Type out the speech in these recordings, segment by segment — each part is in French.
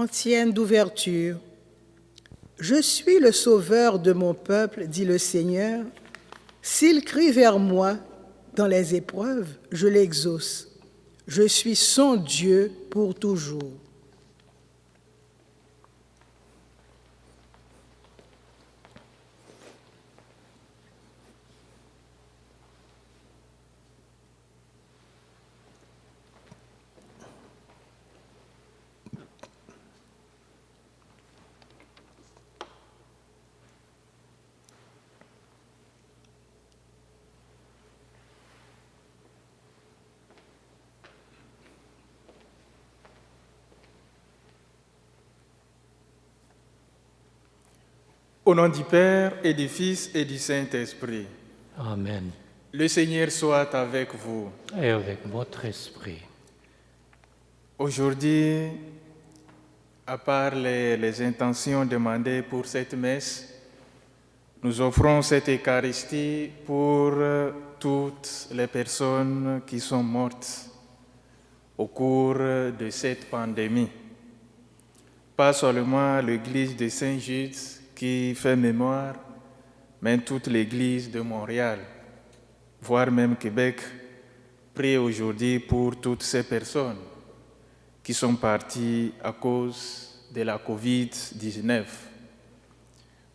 Antienne d'ouverture. Je suis le sauveur de mon peuple, dit le Seigneur. S'il crie vers moi dans les épreuves, je l'exauce. Je suis son Dieu pour toujours. Au nom du Père et du Fils et du Saint-Esprit. Amen. Le Seigneur soit avec vous. Et avec votre esprit. Aujourd'hui, à part les intentions demandées pour cette messe, nous offrons cette Eucharistie pour toutes les personnes qui sont mortes au cours de cette pandémie. Pas seulement l'Église de Saint-Jude qui fait mémoire, mais toute l'Église de Montréal, voire même Québec, prie aujourd'hui pour toutes ces personnes qui sont parties à cause de la COVID-19.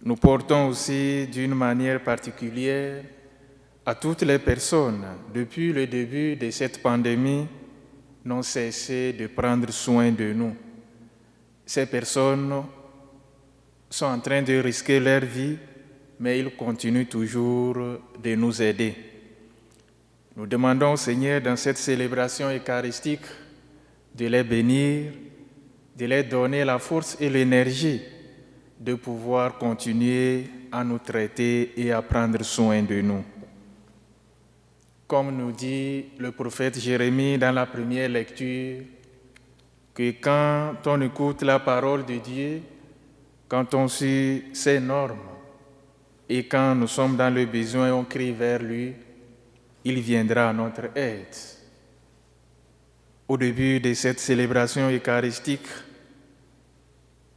Nous portons aussi d'une manière particulière à toutes les personnes, depuis le début de cette pandémie, n'ont cessé de prendre soin de nous. Ces personnes sont en train de risquer leur vie, mais ils continuent toujours de nous aider. Nous demandons au Seigneur dans cette célébration eucharistique de les bénir, de leur donner la force et l'énergie de pouvoir continuer à nous traiter et à prendre soin de nous. Comme nous dit le prophète Jérémie dans la première lecture, que quand on écoute la parole de Dieu, quand on suit ses normes et quand nous sommes dans le besoin et on crie vers lui, il viendra à notre aide. Au début de cette célébration eucharistique,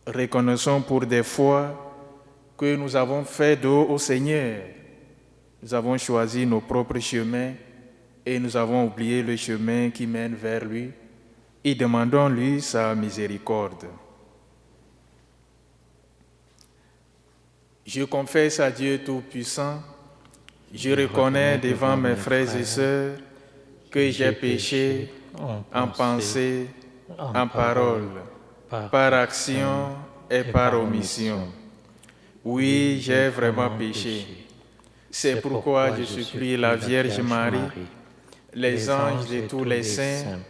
reconnaissons pour des fois que nous avons fait dos au Seigneur. Nous avons choisi nos propres chemins et nous avons oublié le chemin qui mène vers lui et demandons-lui sa miséricorde. Je confesse à Dieu Tout-Puissant, je reconnais devant mes frères et sœurs que j'ai péché en pensée, en parole, par action et par omission. Oui, j'ai vraiment péché. C'est pourquoi je supplie la Vierge Marie, les anges de tous les saints,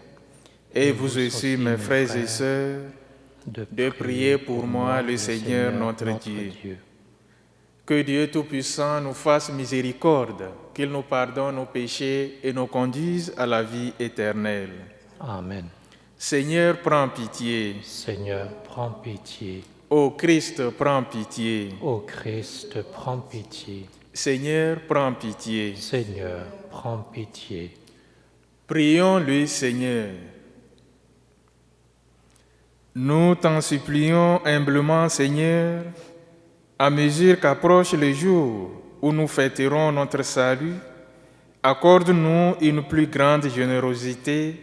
et vous aussi, mes frères et sœurs, de prier pour moi le Seigneur notre Dieu. Que Dieu Tout-Puissant nous fasse miséricorde, qu'il nous pardonne nos péchés et nous conduise à la vie éternelle. Amen. Seigneur, prends pitié. Seigneur, prends pitié. Ô Christ, prends pitié. Ô Christ, prends pitié. Seigneur, prends pitié. Seigneur, prends pitié. Prions-lui, Seigneur. Nous t'en supplions humblement, Seigneur, à mesure qu'approche le jour où nous fêterons notre salut, accorde-nous une plus grande générosité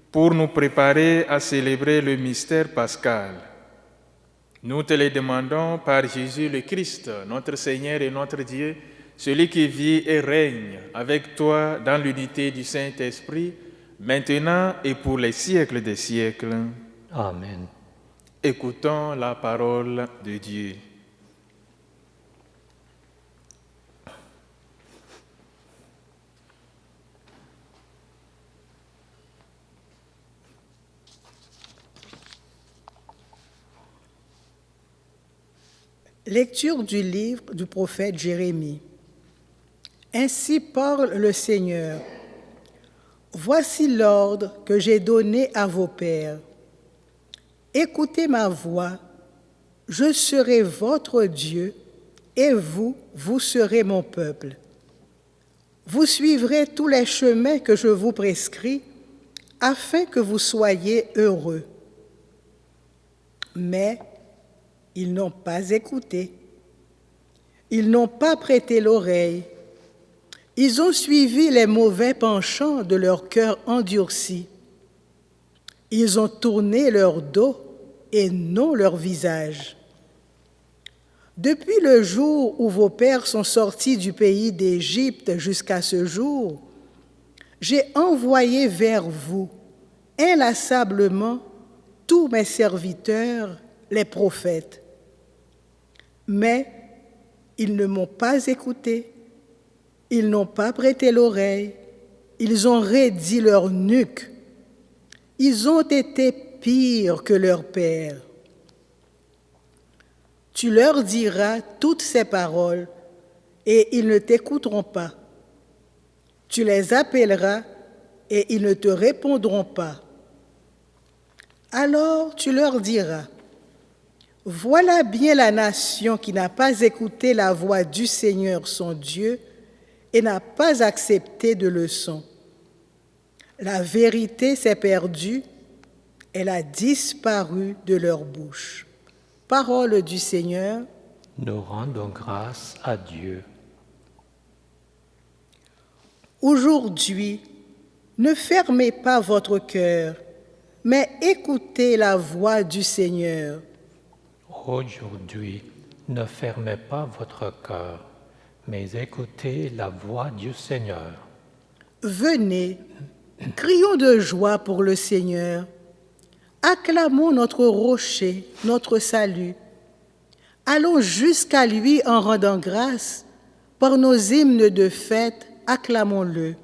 pour nous préparer à célébrer le mystère pascal. Nous te le demandons par Jésus le Christ, notre Seigneur et notre Dieu, celui qui vit et règne avec toi dans l'unité du Saint-Esprit, maintenant et pour les siècles des siècles. Amen. Écoutons la parole de Dieu. Lecture du livre du prophète Jérémie. Ainsi parle le Seigneur. Voici l'ordre que j'ai donné à vos pères. Écoutez ma voix, je serai votre Dieu, et vous, vous serez mon peuple. Vous suivrez tous les chemins que je vous prescris, afin que vous soyez heureux. Mais ils n'ont pas écouté. Ils n'ont pas prêté l'oreille. Ils ont suivi les mauvais penchants de leur cœur endurci. Ils ont tourné leur dos et non leur visage. Depuis le jour où vos pères sont sortis du pays d'Égypte jusqu'à ce jour, j'ai envoyé vers vous inlassablement tous mes serviteurs, les prophètes. Mais ils ne m'ont pas écouté, ils n'ont pas prêté l'oreille, ils ont raidi leur nuque. Ils ont été pires que leurs pères. Tu leur diras toutes ces paroles et ils ne t'écouteront pas. Tu les appelleras et ils ne te répondront pas. Alors tu leur diras, voilà bien la nation qui n'a pas écouté la voix du Seigneur son Dieu et n'a pas accepté de leçon. La vérité s'est perdue, elle a disparu de leur bouche. Parole du Seigneur. Nous rendons grâce à Dieu. Aujourd'hui, ne fermez pas votre cœur, mais écoutez la voix du Seigneur. Aujourd'hui, ne fermez pas votre cœur, mais écoutez la voix du Seigneur. Venez, crions de joie pour le Seigneur. Acclamons notre rocher, notre salut. Allons jusqu'à lui en rendant grâce. Par nos hymnes de fête, acclamons-le.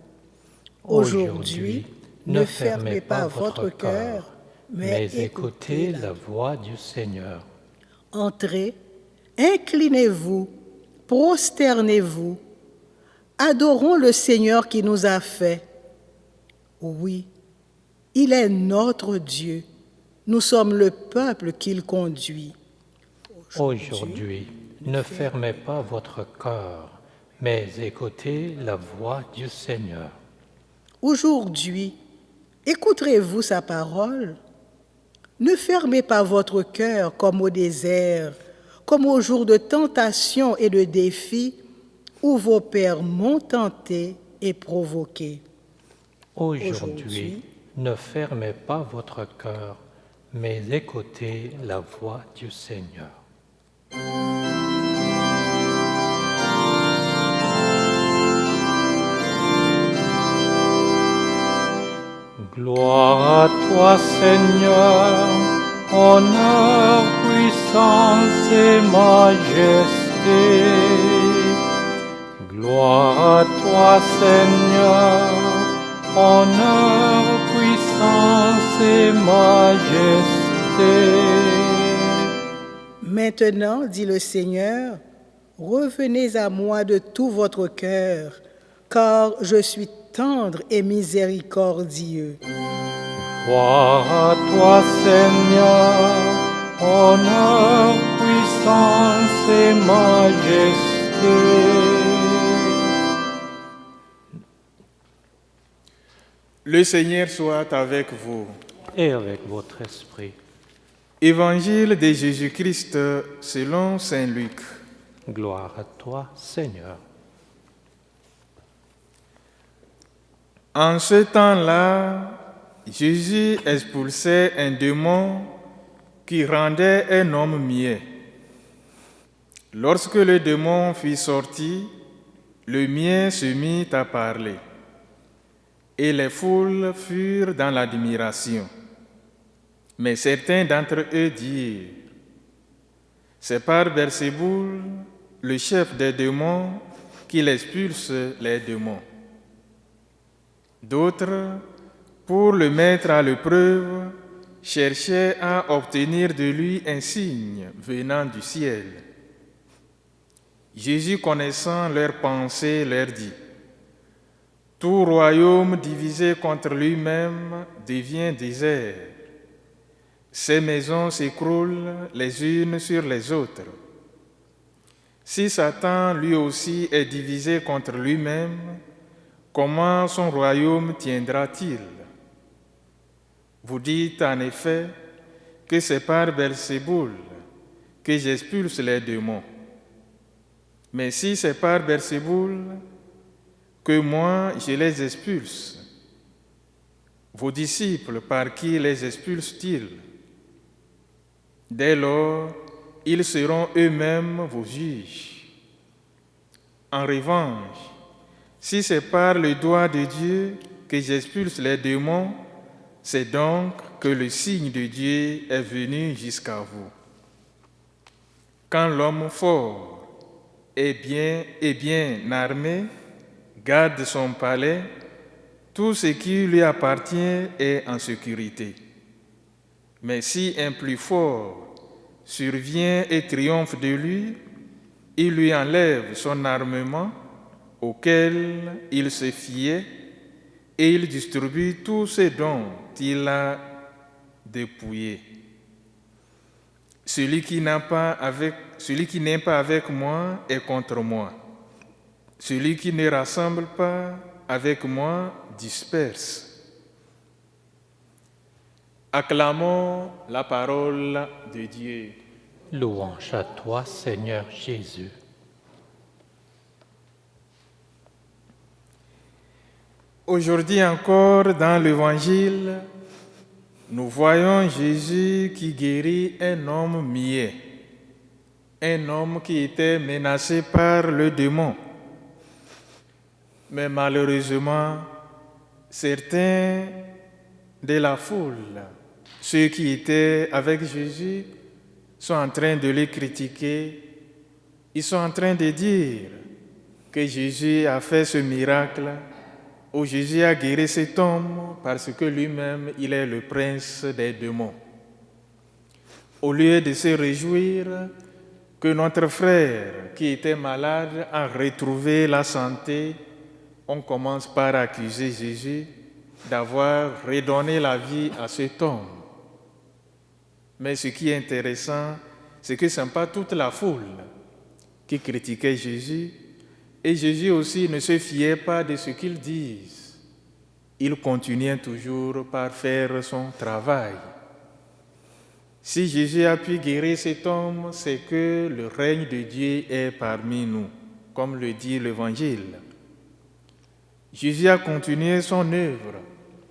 Aujourd'hui, ne fermez pas votre cœur, mais écoutez la voix du Seigneur. Entrez, inclinez-vous, prosternez-vous. Adorons le Seigneur qui nous a fait. Oui, il est notre Dieu. Nous sommes le peuple qu'il conduit. Aujourd'hui, ne fermez pas votre cœur, mais écoutez la voix du Seigneur. Aujourd'hui, écouterez-vous sa parole? Ne fermez pas votre cœur comme au désert, comme au jour de tentation et de défi, où vos pères m'ont tenté et provoqué. Aujourd'hui, ne fermez pas votre cœur, mais écoutez la voix du Seigneur. Gloire à toi, Seigneur, honneur, puissance et majesté. Gloire à toi, Seigneur, honneur, puissance et majesté. Maintenant, dit le Seigneur, revenez à moi de tout votre cœur, car je suis tendre et miséricordieux. Gloire à toi, Seigneur, honneur, puissance et majesté. Le Seigneur soit avec vous. Et avec votre esprit. Évangile de Jésus-Christ selon saint Luc. Gloire à toi, Seigneur. En ce temps-là, Jésus expulsait un démon qui rendait un homme muet. Lorsque le démon fut sorti, le muet se mit à parler, et les foules furent dans l'admiration. Mais certains d'entre eux dirent, « C'est par Belzéboul, le chef des démons, qu'il expulse les démons. » D'autres, pour le mettre à l'épreuve, cherchaient à obtenir de lui un signe venant du ciel. Jésus, connaissant leurs pensées, leur dit, « Tout royaume divisé contre lui-même devient désert. Ces maisons s'écroulent les unes sur les autres. Si Satan lui aussi est divisé contre lui-même, comment son royaume tiendra-t-il? Vous dites en effet, que c'est par Belzéboul que j'expulse les démons. Mais si c'est par Belzéboul que moi je les expulse, vos disciples, par qui les expulsent-ils? Dès lors, ils seront eux-mêmes vos juges. En revanche, si c'est par le doigt de Dieu que j'expulse les démons, c'est donc que le signe de Dieu est venu jusqu'à vous. Quand l'homme fort et bien armé garde son palais, tout ce qui lui appartient est en sécurité. Mais si un plus fort survient et triomphe de lui, il lui enlève son armement auquel il se fiait et il distribue tout ce dont il a dépouillé. Celui qui n'est pas avec moi est contre moi. Celui qui ne rassemble pas avec moi disperse. Acclamons la parole de Dieu. Louange à toi, Seigneur Jésus. Aujourd'hui encore, dans l'Évangile, nous voyons Jésus qui guérit un homme muet, un homme qui était menacé par le démon. Mais malheureusement, certains de la foule, ceux qui étaient avec Jésus, sont en train de le critiquer. Ils sont en train de dire que Jésus a fait ce miracle, où Jésus a guéri cet homme parce que lui-même, il est le prince des démons. Au lieu de se réjouir que notre frère qui était malade a retrouvé la santé, on commence par accuser Jésus d'avoir redonné la vie à cet homme. Mais ce qui est intéressant, c'est que ce n'est pas toute la foule qui critiquait Jésus, et Jésus aussi ne se fiait pas de ce qu'ils disent. Il continuait toujours par faire son travail. Si Jésus a pu guérir cet homme, c'est que le règne de Dieu est parmi nous, comme le dit l'Évangile. Jésus a continué son œuvre,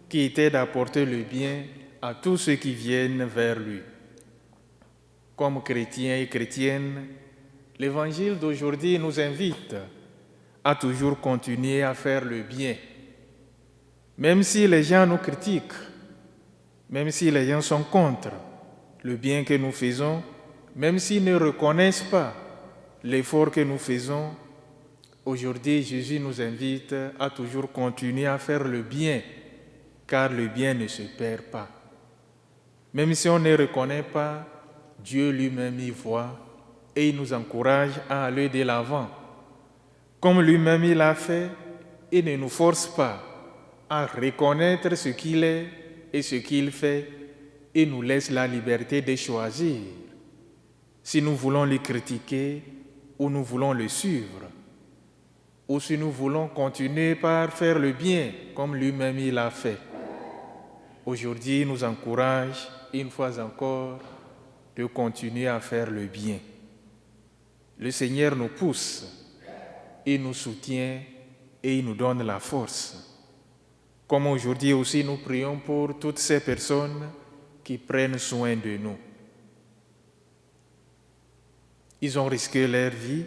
qui était d'apporter le bien à tous ceux qui viennent vers lui. Comme chrétiens et chrétiennes, l'Évangile d'aujourd'hui nous invite à toujours continuer à faire le bien. Même si les gens nous critiquent, même si les gens sont contre le bien que nous faisons, même s'ils ne reconnaissent pas l'effort que nous faisons, aujourd'hui Jésus nous invite à toujours continuer à faire le bien, car le bien ne se perd pas. Même si on ne reconnaît pas, Dieu lui-même y voit et il nous encourage à aller de l'avant. Comme lui-même il a fait, il ne nous force pas à reconnaître ce qu'il est et ce qu'il fait et nous laisse la liberté de choisir si nous voulons le critiquer ou nous voulons le suivre, ou si nous voulons continuer par faire le bien comme lui-même il a fait. Aujourd'hui, il nous encourage une fois encore de continuer à faire le bien. Le Seigneur nous pousse, il nous soutient et il nous donne la force. Comme aujourd'hui aussi nous prions pour toutes ces personnes qui prennent soin de nous. Ils ont risqué leur vie,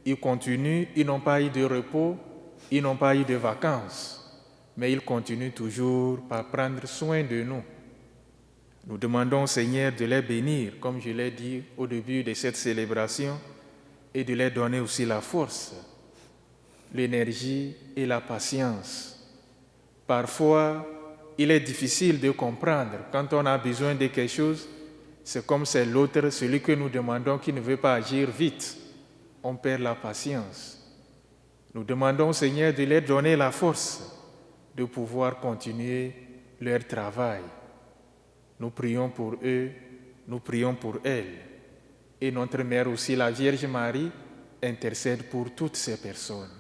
ils continuent, ils n'ont pas eu de repos, ils n'ont pas eu de vacances, mais ils continuent toujours par prendre soin de nous. Nous demandons au Seigneur de les bénir, comme je l'ai dit au début de cette célébration, et de leur donner aussi la force, l'énergie et la patience. Parfois, il est difficile de comprendre. Quand on a besoin de quelque chose, c'est comme c'est l'autre, celui que nous demandons qui ne veut pas agir vite. On perd la patience. Nous demandons au Seigneur de leur donner la force de pouvoir continuer leur travail. Nous prions pour eux, nous prions pour elles. Et notre Mère aussi, la Vierge Marie, intercède pour toutes ces personnes.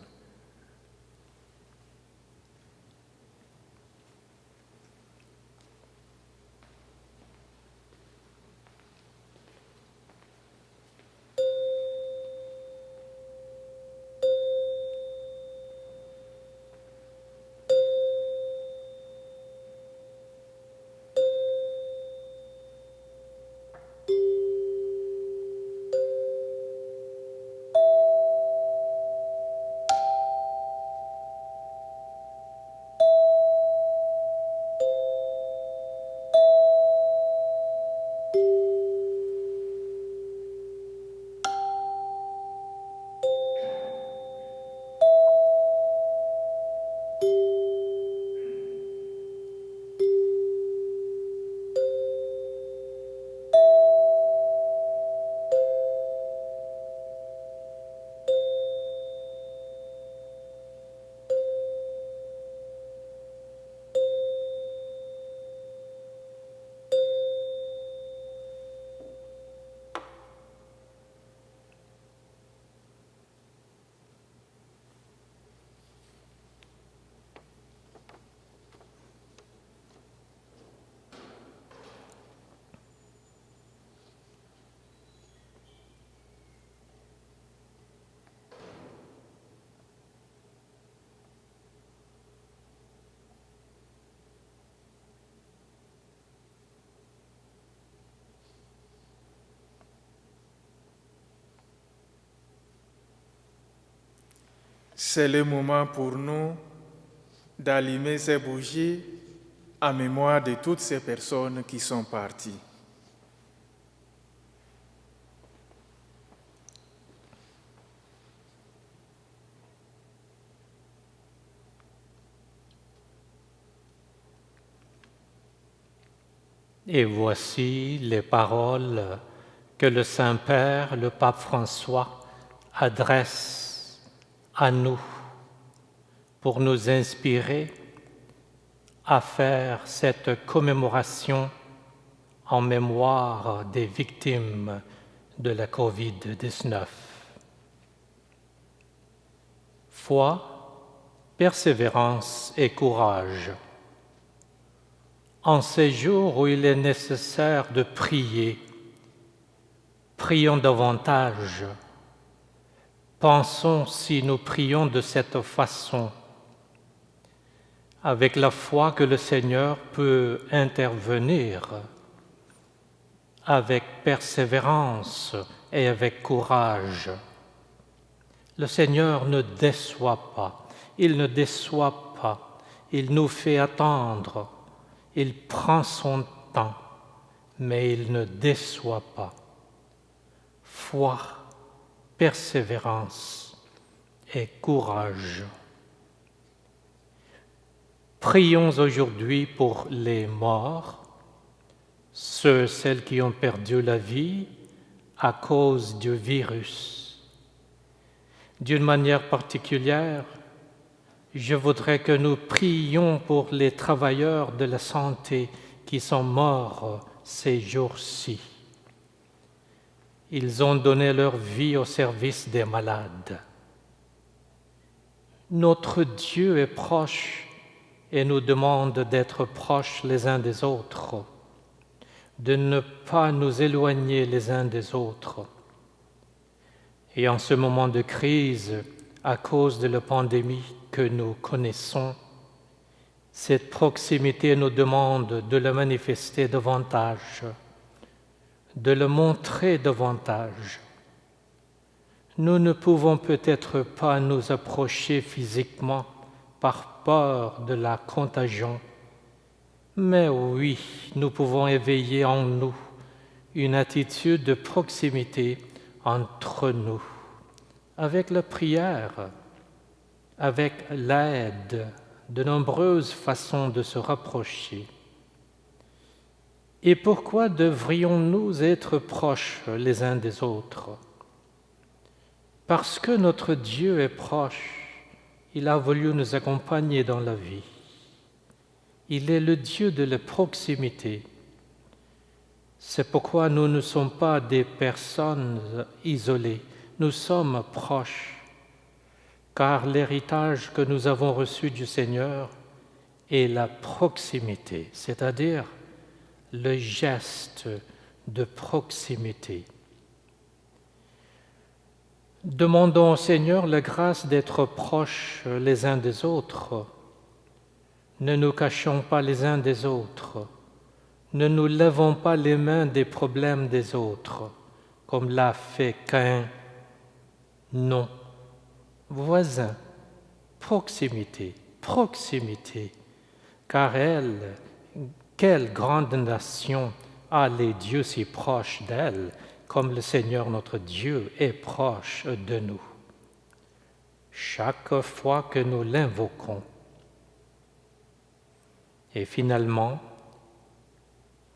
C'est le moment pour nous d'allumer ces bougies en mémoire de toutes ces personnes qui sont parties. Et voici les paroles que le Saint-Père, le Pape François, adresse à nous pour nous inspirer à faire cette commémoration en mémoire des victimes de la Covid-19. Foi, persévérance et courage. En ces jours où il est nécessaire de prier, prions davantage. Pensons si nous prions de cette façon, avec la foi que le Seigneur peut intervenir, avec persévérance et avec courage. Le Seigneur ne déçoit pas, il ne déçoit pas, il nous fait attendre. Il prend son temps, mais il ne déçoit pas. Foi, persévérance et courage. Prions aujourd'hui pour les morts, ceux, celles qui ont perdu la vie à cause du virus. D'une manière particulière, je voudrais que nous prions pour les travailleurs de la santé qui sont morts ces jours-ci. Ils ont donné leur vie au service des malades. Notre Dieu est proche et nous demande d'être proches les uns des autres, de ne pas nous éloigner les uns des autres. Et en ce moment de crise, à cause de la pandémie que nous connaissons, cette proximité nous demande de le manifester davantage, de le montrer davantage. Nous ne pouvons peut-être pas nous approcher physiquement par peur de la contagion, mais oui, nous pouvons éveiller en nous une attitude de proximité entre nous, avec la prière, avec l'aide, de nombreuses façons de se rapprocher. Et pourquoi devrions-nous être proches les uns des autres? Parce que notre Dieu est proche, il a voulu nous accompagner dans la vie. Il est le Dieu de la proximité. C'est pourquoi nous ne sommes pas des personnes isolées, nous sommes proches, car l'héritage que nous avons reçu du Seigneur est la proximité, c'est-à-dire le geste de proximité. Demandons au Seigneur la grâce d'être proches les uns des autres. Ne nous cachons pas les uns des autres. Ne nous levons pas les mains des problèmes des autres, comme l'a fait Caïn. Non. Voisin, proximité, car elle, quelle grande nation a les dieux si proches d'elle, comme le Seigneur notre Dieu est proche de nous. Chaque fois que nous l'invoquons. Et finalement,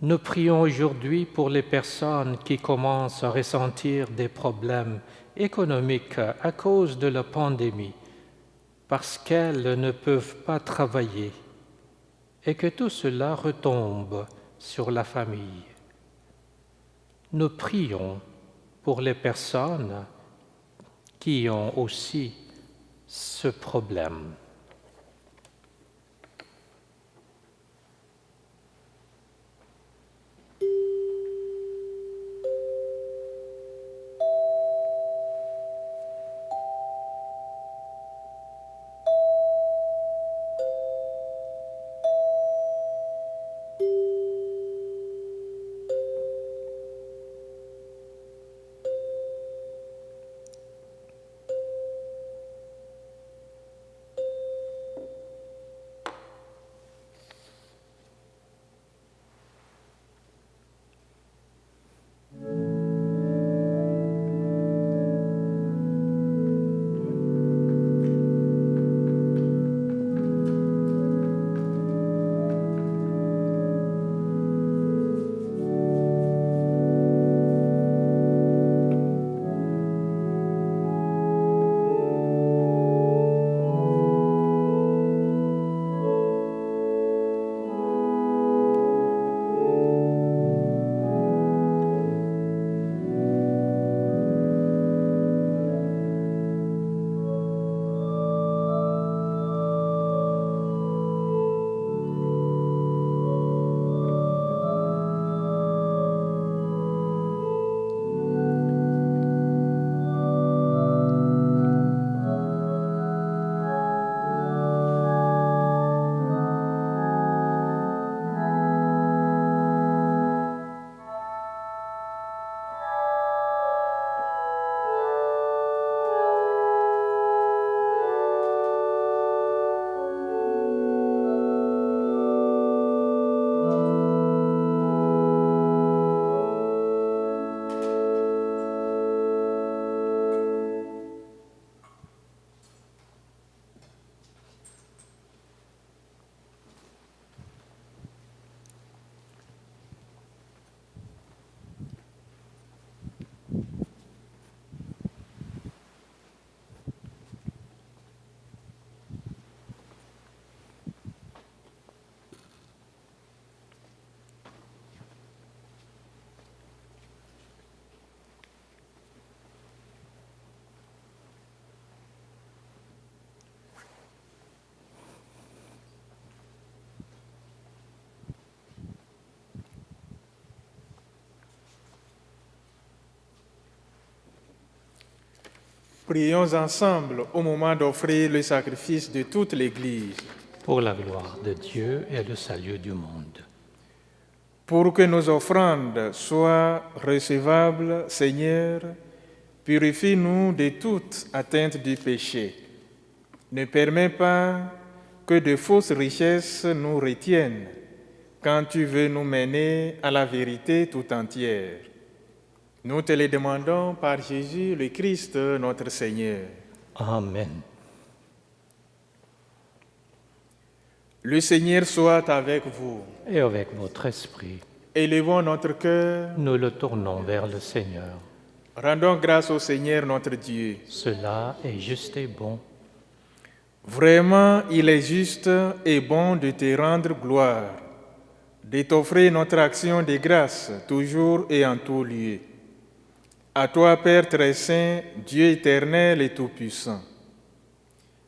nous prions aujourd'hui pour les personnes qui commencent à ressentir des problèmes économiques à cause de la pandémie, parce qu'elles ne peuvent pas travailler et que tout cela retombe sur la famille. Nous prions pour les personnes qui ont aussi ce problème. Prions ensemble au moment d'offrir le sacrifice de toute l'Église. Pour la gloire de Dieu et le salut du monde. Pour que nos offrandes soient recevables, Seigneur, purifie-nous de toute atteinte du péché. Ne permets pas que de fausses richesses nous retiennent quand tu veux nous mener à la vérité tout entière. Nous te le demandons par Jésus le Christ, notre Seigneur. Amen. Le Seigneur soit avec vous. Et avec votre esprit, Élevons notre cœur. nous le tournons vers le Seigneur. Rendons grâce au Seigneur notre Dieu. Cela est juste et bon. Vraiment, il est juste et bon de te rendre gloire, de t'offrir notre action de grâce, toujours et en tout lieu. À toi, Père très saint, Dieu éternel et tout-puissant,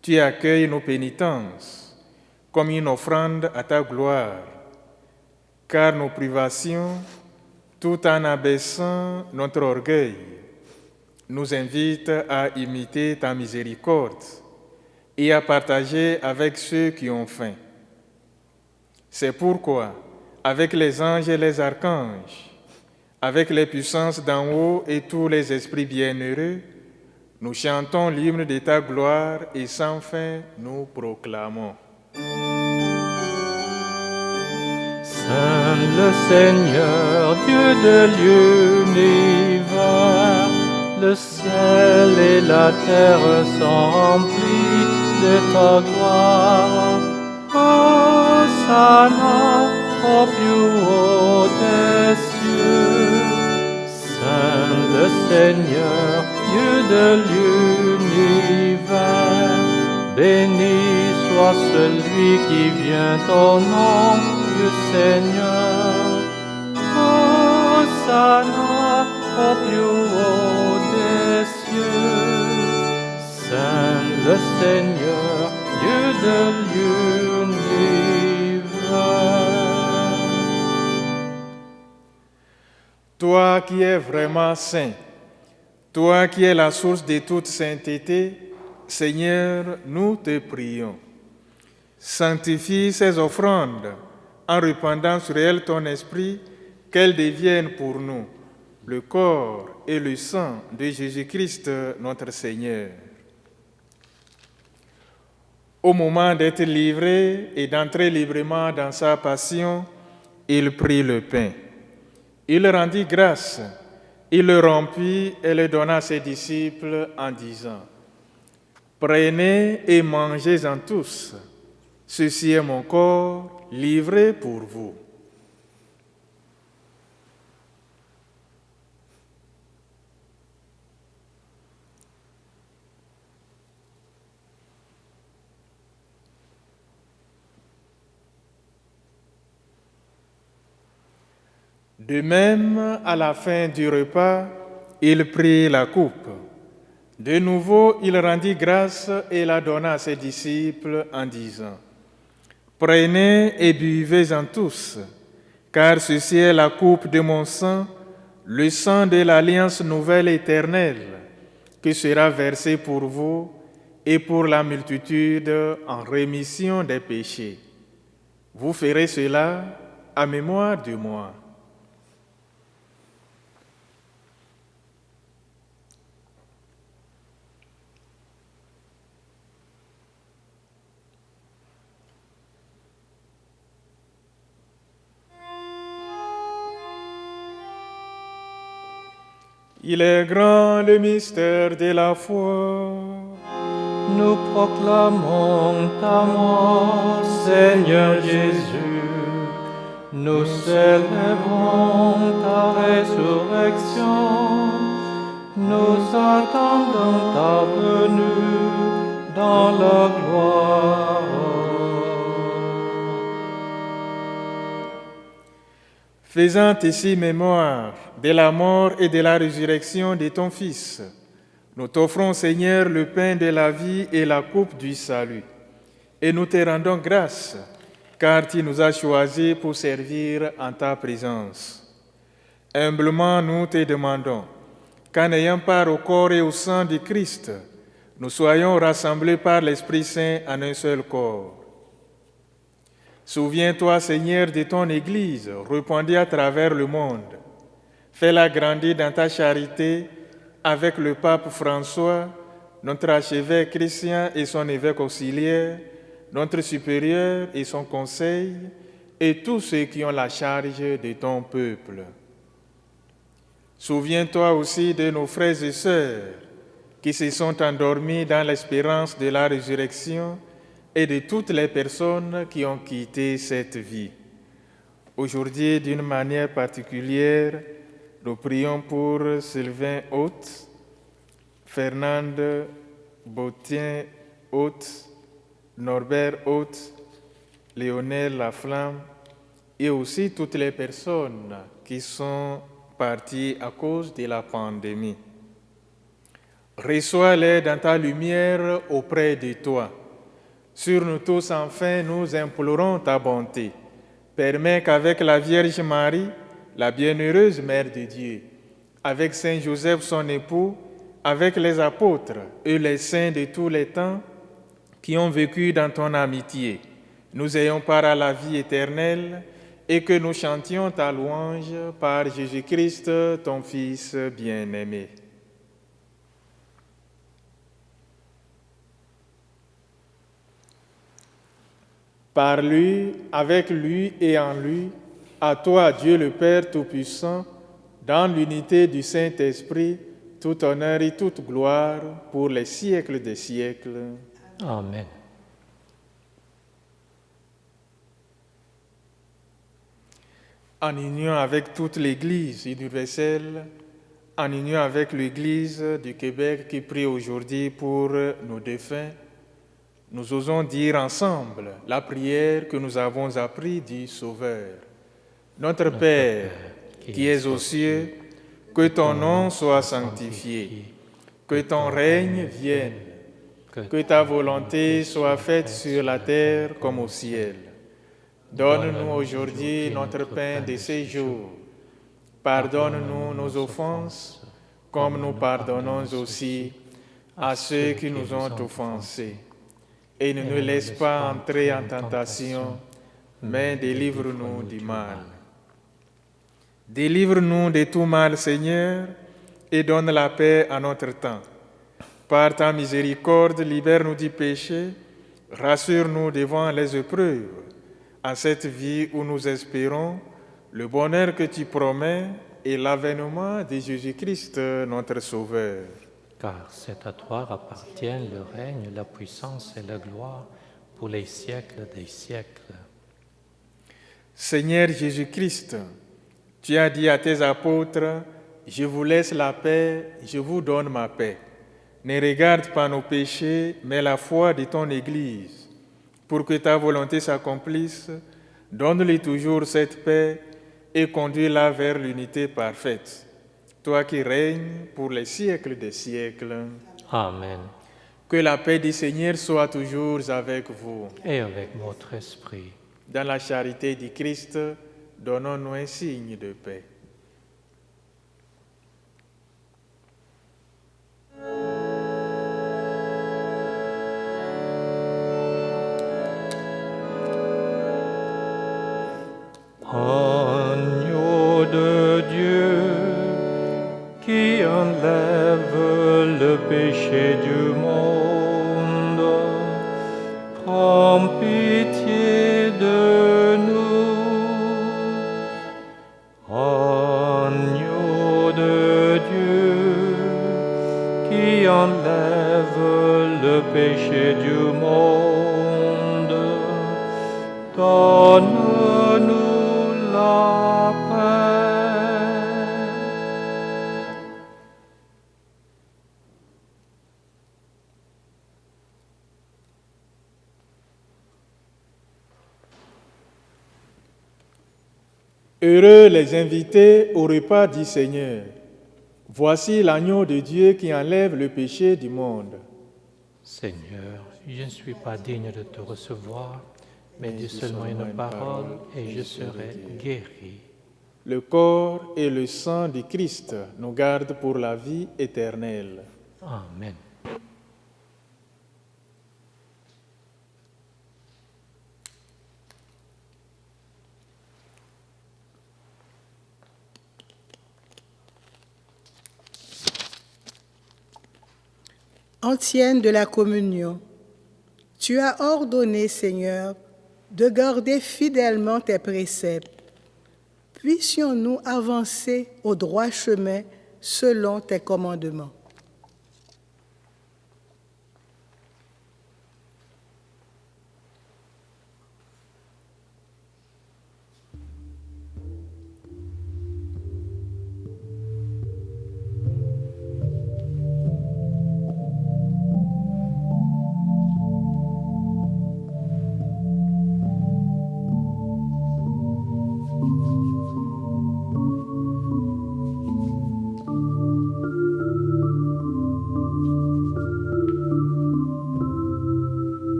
tu accueilles nos pénitences comme une offrande à ta gloire, car nos privations, tout en abaissant notre orgueil, nous invitent à imiter ta miséricorde et à partager avec ceux qui ont faim. C'est pourquoi, avec les anges et les archanges, avec les puissances d'en haut et tous les esprits bienheureux, nous chantons l'hymne de ta gloire et sans fin nous proclamons. Saint le Seigneur, Dieu de l'univers, le ciel et la terre sont remplis de ta gloire. Hosanna au plus haut des cieux. Saint le Seigneur, Dieu de l'univers, béni soit celui qui vient au nom du Seigneur. Hosanna au plus haut des cieux. Saint le Seigneur, Dieu de l'univers. Toi qui es vraiment saint, toi qui es la source de toute sainteté, Seigneur, nous te prions. Sanctifie ces offrandes en répandant sur elles ton esprit, qu'elles deviennent pour nous le corps et le sang de Jésus-Christ, notre Seigneur. Au moment d'être livré et d'entrer librement dans sa passion, il prit le pain. Il rendit grâce, il le rompit et le donna à ses disciples en disant : Prenez et mangez-en tous. Ceci est mon corps livré pour vous. De même, à la fin du repas, il prit la coupe. De nouveau, il rendit grâce et la donna à ses disciples en disant : Prenez et buvez-en tous, car ceci est la coupe de mon sang, le sang de l'alliance nouvelle éternelle, qui sera versé pour vous et pour la multitude en rémission des péchés. Vous ferez cela à mémoire de moi. Il est grand le mystère de la foi. Nous proclamons ta mort, Seigneur Jésus. Nous célébrons ta résurrection. Nous attendons ta venue dans la gloire. Faisant ici mémoire de la mort et de la résurrection de ton Fils, nous t'offrons, Seigneur, le pain de la vie et la coupe du salut. Et nous te rendons grâce, car tu nous as choisis pour servir en ta présence. Humblement, nous te demandons qu'en ayant part au corps et au sang du Christ, nous soyons rassemblés par l'Esprit Saint en un seul corps. Souviens-toi, Seigneur, de ton Église, répandue à travers le monde. Fais-la grandir dans ta charité avec le pape François, notre archevêque Christian et son évêque auxiliaire, notre supérieur et son conseil, et tous ceux qui ont la charge de ton peuple. Souviens-toi aussi de nos frères et sœurs qui se sont endormis dans l'espérance de la résurrection et de toutes les personnes qui ont quitté cette vie. Aujourd'hui, d'une manière particulière, nous prions pour Sylvain Haute, Fernande Bautien Haute, Norbert Haute, Léonel Laflamme et aussi toutes les personnes qui sont parties à cause de la pandémie. Reçois-les dans ta lumière auprès de toi. Sur nous tous, enfin, nous implorons ta bonté. Permets qu'avec la Vierge Marie, la bienheureuse Mère de Dieu, avec Saint Joseph son époux, avec les apôtres et les saints de tous les temps qui ont vécu dans ton amitié, nous ayons part à la vie éternelle et que nous chantions ta louange par Jésus-Christ, ton Fils bien-aimé. Par lui, avec lui et en lui, à toi, Dieu le Père Tout-Puissant, dans l'unité du Saint-Esprit, tout honneur et toute gloire pour les siècles des siècles. Amen. En union avec toute l'Église universelle, en union avec l'Église du Québec qui prie aujourd'hui pour nos défunts, nous osons dire ensemble la prière que nous avons apprise du Sauveur. Notre Père, qui es aux cieux, que ton nom soit sanctifié, que ton règne vienne, que ta volonté soit faite sur la terre comme au ciel. Donne-nous aujourd'hui notre pain de ce jour. Pardonne-nous nos offenses, comme nous pardonnons aussi à ceux qui nous ont offensés. Et ne nous laisse pas entrer en tentation, mais délivre-nous du mal. Délivre-nous de tout mal, Seigneur, et donne la paix à notre temps. Par ta miséricorde, libère-nous du péché, rassure-nous devant les épreuves, en cette vie où nous espérons le bonheur que tu promets et l'avènement de Jésus-Christ, notre Sauveur. Car c'est à toi appartiennent le règne, la puissance et la gloire pour les siècles des siècles. Seigneur Jésus-Christ, tu as dit à tes apôtres, « Je vous laisse la paix, je vous donne ma paix. Ne regarde pas nos péchés, mais la foi de ton Église. Pour que ta volonté s'accomplisse, donne-lui toujours cette paix et conduis-la vers l'unité parfaite. Toi qui règnes pour les siècles des siècles. Amen. Que la paix du Seigneur soit toujours avec vous. Et avec votre esprit. Dans la charité du Christ, donnons-nous un signe de paix. Agneau de Dieu, qui enlève le péché du monde, prends pitié de nous. Agneau de Dieu, qui enlève le péché du monde, donne-nous la paix. Heureux les invités au repas du Seigneur. Voici l'agneau de Dieu qui enlève le péché du monde. Seigneur, je ne suis pas digne de te recevoir, mais dis seulement une parole et je serai guéri. le corps et le sang du Christ nous gardent pour la vie éternelle. Amen. Antienne de la communion, tu as ordonné, Seigneur, de garder fidèlement tes préceptes. Puissions-nous avancer au droit chemin selon tes commandements.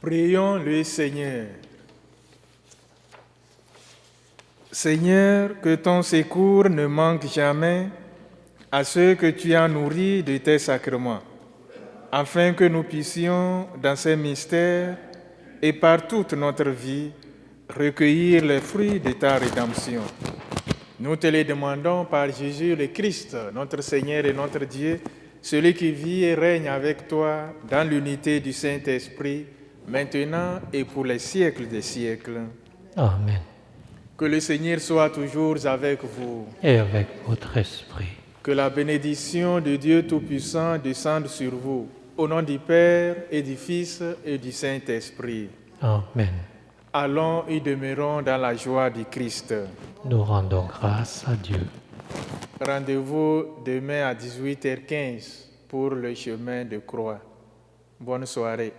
Prions le Seigneur. Seigneur, que ton secours ne manque jamais à ceux que tu as nourris de tes sacrements, afin que nous puissions, dans ces mystères et par toute notre vie, recueillir les fruits de ta rédemption. Nous te les demandons par Jésus le Christ, notre Seigneur et notre Dieu, celui qui vit et règne avec toi dans l'unité du Saint-Esprit, maintenant et pour les siècles des siècles. Amen. Que le Seigneur soit toujours avec vous. Et avec votre esprit. Que la bénédiction de Dieu Tout-Puissant descende sur vous, au nom du Père et du Fils et du Saint-Esprit. Amen. Allons et demeurons dans la joie du Christ. Nous rendons grâce à Dieu. Rendez-vous demain à 18h15 pour le chemin de croix. Bonne soirée.